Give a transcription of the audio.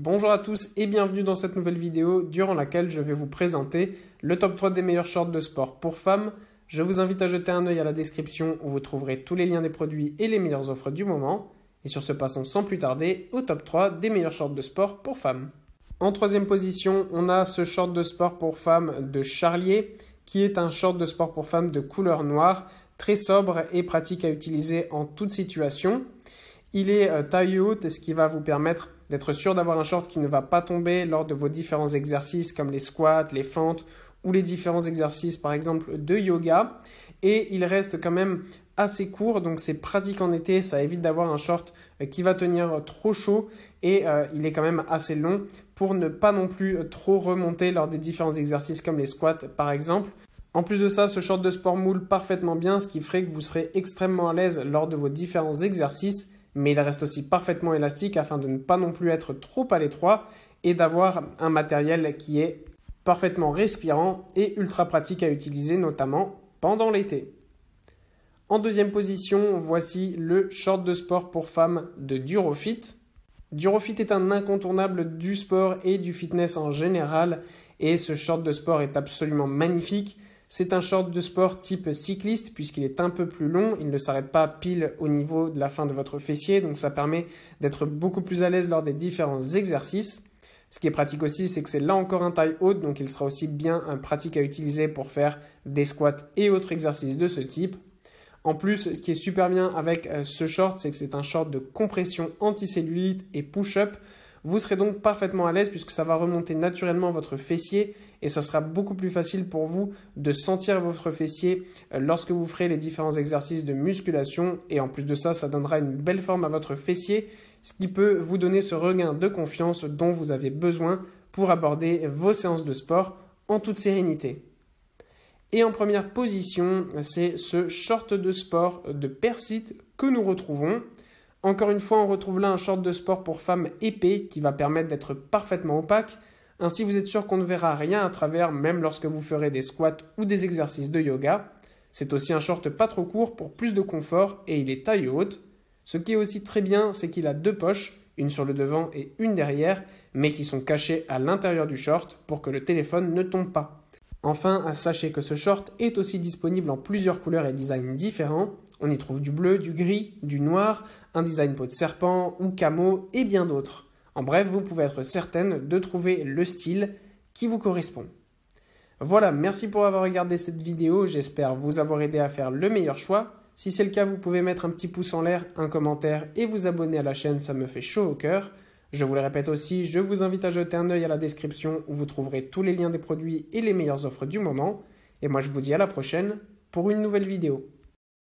Bonjour à tous et bienvenue dans cette nouvelle vidéo durant laquelle je vais vous présenter le top 3 des meilleurs shorts de sport pour femmes. Je vous invite à jeter un œil à la description où vous trouverez tous les liens des produits et les meilleures offres du moment. Et sur ce, passons sans plus tarder au top 3 des meilleurs shorts de sport pour femmes. En troisième position, on a ce short de sport pour femmes de Charlier qui est un short de sport pour femmes de couleur noire, très sobre et pratique à utiliser en toute situation. Il est taille haute, ce qui va vous permettre d'être sûr d'avoir un short qui ne va pas tomber lors de vos différents exercices comme les squats, les fentes ou les différents exercices par exemple de yoga. Et il reste quand même assez court, donc c'est pratique en été, ça évite d'avoir un short qui va tenir trop chaud et il est quand même assez long pour ne pas non plus trop remonter lors des différents exercices comme les squats par exemple. En plus de ça, ce short de sport moule parfaitement bien, ce qui ferait que vous serez extrêmement à l'aise lors de vos différents exercices. Mais il reste aussi parfaitement élastique afin de ne pas non plus être trop à l'étroit et d'avoir un matériel qui est parfaitement respirant et ultra pratique à utiliser, notamment pendant l'été. En deuxième position, voici le short de sport pour femmes de Durofit. Durofit est un incontournable du sport et du fitness en général et ce short de sport est absolument magnifique. C'est un short de sport type cycliste puisqu'il est un peu plus long, il ne s'arrête pas pile au niveau de la fin de votre fessier, donc ça permet d'être beaucoup plus à l'aise lors des différents exercices. Ce qui est pratique aussi, c'est que c'est là encore un taille haute, donc il sera aussi bien pratique à utiliser pour faire des squats et autres exercices de ce type. En plus, ce qui est super bien avec ce short, c'est que c'est un short de compression anticellulite et push-up. Vous serez donc parfaitement à l'aise puisque ça va remonter naturellement votre fessier et ça sera beaucoup plus facile pour vous de sentir votre fessier lorsque vous ferez les différents exercices de musculation et en plus de ça, ça donnera une belle forme à votre fessier, ce qui peut vous donner ce regain de confiance dont vous avez besoin pour aborder vos séances de sport en toute sérénité. Et en première position, c'est ce short de sport de Persit que nous retrouvons. Encore une fois, on retrouve là un short de sport pour femmes épais qui va permettre d'être parfaitement opaque. Ainsi, vous êtes sûr qu'on ne verra rien à travers même lorsque vous ferez des squats ou des exercices de yoga. C'est aussi un short pas trop court pour plus de confort et il est taille haute. Ce qui est aussi très bien, c'est qu'il a deux poches, une sur le devant et une derrière, mais qui sont cachées à l'intérieur du short pour que le téléphone ne tombe pas. Enfin, sachez que ce short est aussi disponible en plusieurs couleurs et designs différents. On y trouve du bleu, du gris, du noir, un design peau de serpent ou camo et bien d'autres. En bref, vous pouvez être certaine de trouver le style qui vous correspond. Voilà, merci pour avoir regardé cette vidéo, j'espère vous avoir aidé à faire le meilleur choix. Si c'est le cas, vous pouvez mettre un petit pouce en l'air, un commentaire et vous abonner à la chaîne, ça me fait chaud au cœur. Je vous le répète aussi, je vous invite à jeter un œil à la description où vous trouverez tous les liens des produits et les meilleures offres du moment. Et moi je vous dis à la prochaine pour une nouvelle vidéo.